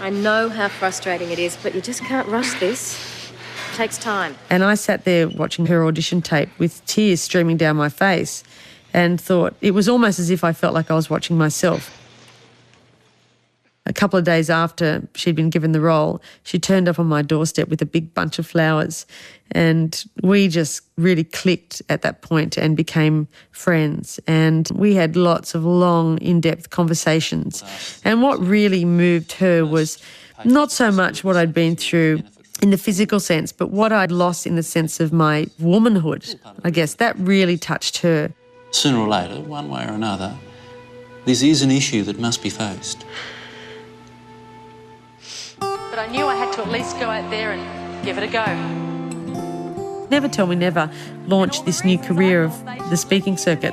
I know how frustrating it is, but you just can't rush this. It takes time. And I sat there watching her audition tape with tears streaming down my face and thought it was almost as if I felt like I was watching myself. A couple of days after she'd been given the role, she turned up on my doorstep with a big bunch of flowers, and we just really clicked at that point and became friends. And we had lots of long, in-depth conversations. And what really moved her was not so much what I'd been through in the physical sense, but what I'd lost in the sense of my womanhood. I guess that really touched her. Sooner or later, one way or another, this is an issue that must be faced. But I knew I had to at least go out there and give it a go. Never Tell Me Never launched this new career of the speaking circuit.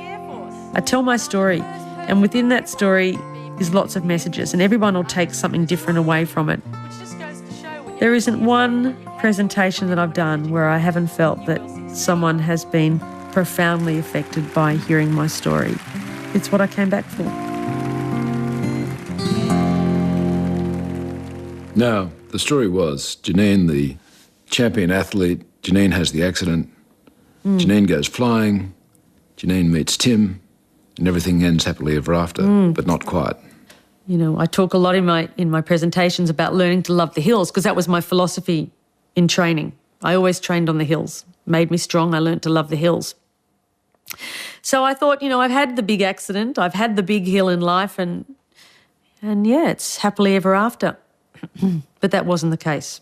I tell my story, and within that story is lots of messages, and everyone will take something different away from it. There isn't one presentation that I've done where I haven't felt that someone has been profoundly affected by hearing my story. It's what I came back for. Now, the story was Janine, the champion athlete, Janine has the accident, Janine goes flying, Janine meets Tim, and everything ends happily ever after, but not quite. You know, I talk a lot in my presentations about learning to love the hills, because that was my philosophy in training. I always trained on the hills. Made me strong, I learned to love the hills. So I thought, you know, I've had the big accident, I've had the big hill in life, and yeah, it's happily ever after. But that wasn't the case.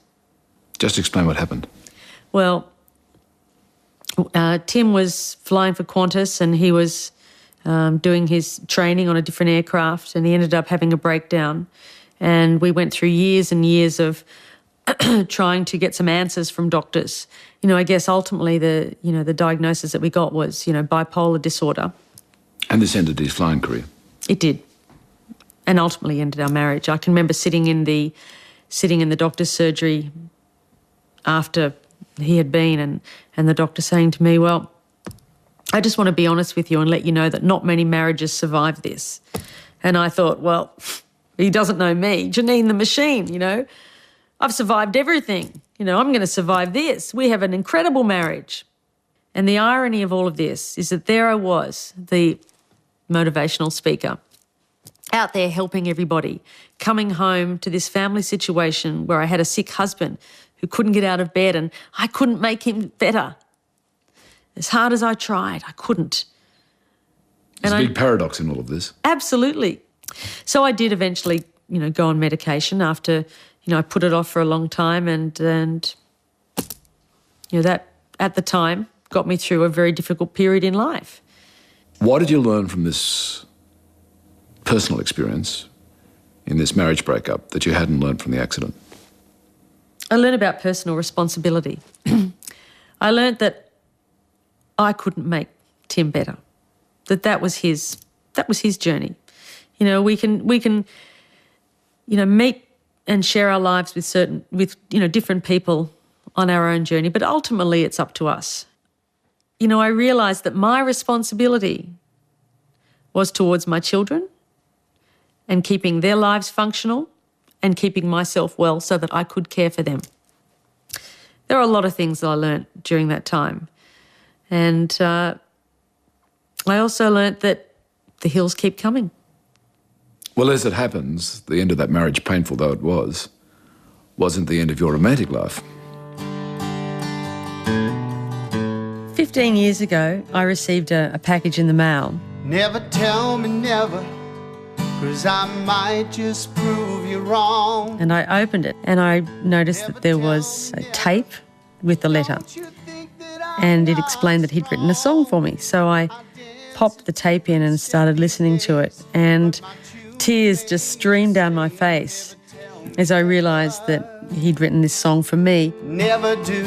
Just explain what happened. Well, Tim was flying for Qantas, and he was doing his training on a different aircraft, and he ended up having a breakdown. And we went through years and years of trying to get some answers from doctors. You know, I guess ultimately the diagnosis that we got was, bipolar disorder. And this ended his flying career? It did. And ultimately ended our marriage. I can remember sitting in the doctor's surgery after he had been, and the doctor saying to me, well, I just want to be honest with you and let you know that not many marriages survive this. And I thought, well, he doesn't know me, Janine the machine, I've survived everything. I'm going to survive this. We have an incredible marriage. And the irony of all of this is that there I was, the motivational speaker, out there helping everybody, coming home to this family situation where I had a sick husband who couldn't get out of bed, and I couldn't make him better. As hard as I tried, I couldn't. There's a big paradox in all of this. Absolutely. So I did eventually, go on medication after, I put it off for a long time, and that at the time got me through a very difficult period in life. What did you learn from this personal experience in this marriage breakup that you hadn't learned from the accident? I learned about personal responsibility. I learned that I couldn't make Tim better. That was his journey. We can meet and share our lives with different people on our own journey, but ultimately it's up to us. I realised that my responsibility was towards my children and keeping their lives functional and keeping myself well so that I could care for them. There are a lot of things that I learnt during that time. And I also learnt that the hills keep coming. Well, as it happens, the end of that marriage, painful though it was, wasn't the end of your romantic life. 15 years ago, I received a package in the mail. Never tell me never, 'cause I might just prove you wrong. And I opened it and I noticed that there was a tape with the letter. And it explained that he'd written a song for me. So I popped the tape in and started listening to it. And tears just streamed down my face as I realised that he'd written this song for me. Never do.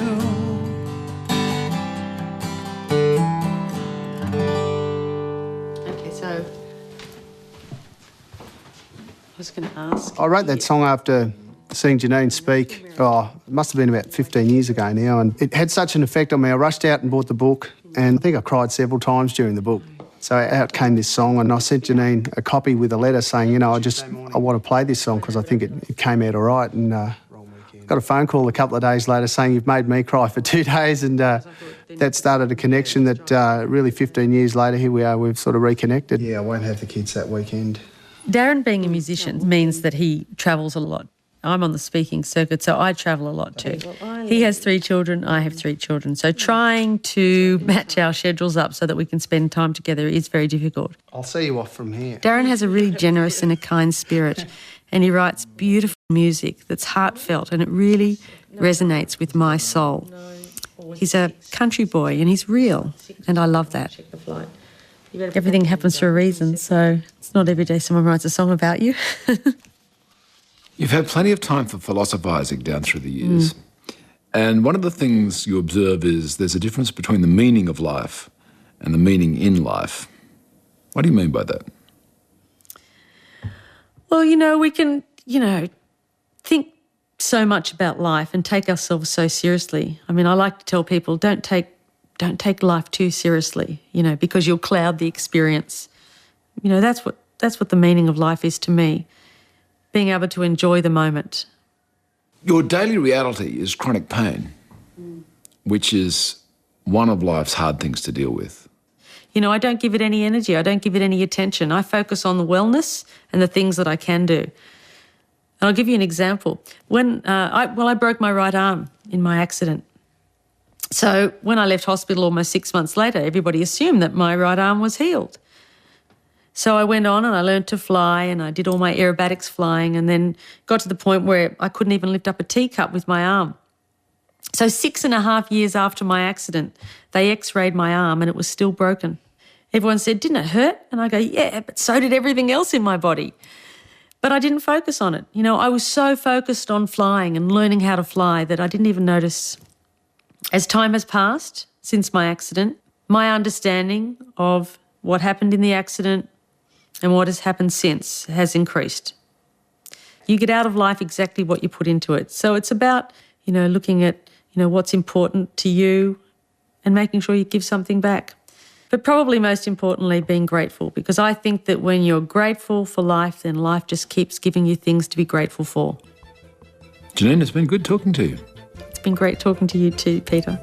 Okay, so I was going to ask. I wrote that song after seeing Janine speak. It must have been about 15 years ago now, and it had such an effect on me. I rushed out and bought the book, and I think I cried several times during the book. So out came this song, and I sent Janine a copy with a letter saying, you know, I want to play this song because I think it came out all right. And got a phone call a couple of days later saying, you've made me cry for 2 days, and that started a connection that really 15 years later, here we are, we've sort of reconnected. Yeah, I won't have the kids that weekend. Darren being a musician means that he travels a lot. I'm on the speaking circuit, so I travel a lot too. He has 3 children, I have 3 children. So trying to match our schedules up so that we can spend time together is very difficult. I'll see you off from here. Darren has a really generous and a kind spirit, and he writes beautiful music that's heartfelt, and it really resonates with my soul. He's a country boy and he's real, and I love that. Everything happens for a reason, so it's not every day someone writes a song about you. You've had plenty of time for philosophising down through the years. And one of the things you observe is there's a difference between the meaning of life and the meaning in life. What do you mean by that? Well, you know, we can, think so much about life and take ourselves so seriously. I mean, I like to tell people, don't take life too seriously, because you'll cloud the experience. That's what the meaning of life is to me. Being able to enjoy the moment. Your daily reality is chronic pain, which is one of life's hard things to deal with. I don't give it any energy. I don't give it any attention. I focus on the wellness and the things that I can do. And I'll give you an example. When I broke my right arm in my accident. So when I left hospital almost 6 months later, everybody assumed that my right arm was healed. So I went on and I learned to fly, and I did all my aerobatics flying, and then got to the point where I couldn't even lift up a teacup with my arm. So 6.5 years after my accident, they x-rayed my arm and it was still broken. Everyone said, didn't it hurt? And I go, yeah, but so did everything else in my body. But I didn't focus on it. I was so focused on flying and learning how to fly that I didn't even notice. As time has passed since my accident, my understanding of what happened in the accident and what has happened since has increased. You get out of life exactly what you put into it. So it's about, looking at, what's important to you and making sure you give something back. But probably most importantly, being grateful, because I think that when you're grateful for life, then life just keeps giving you things to be grateful for. Janine, it's been good talking to you. It's been great talking to you too, Peter.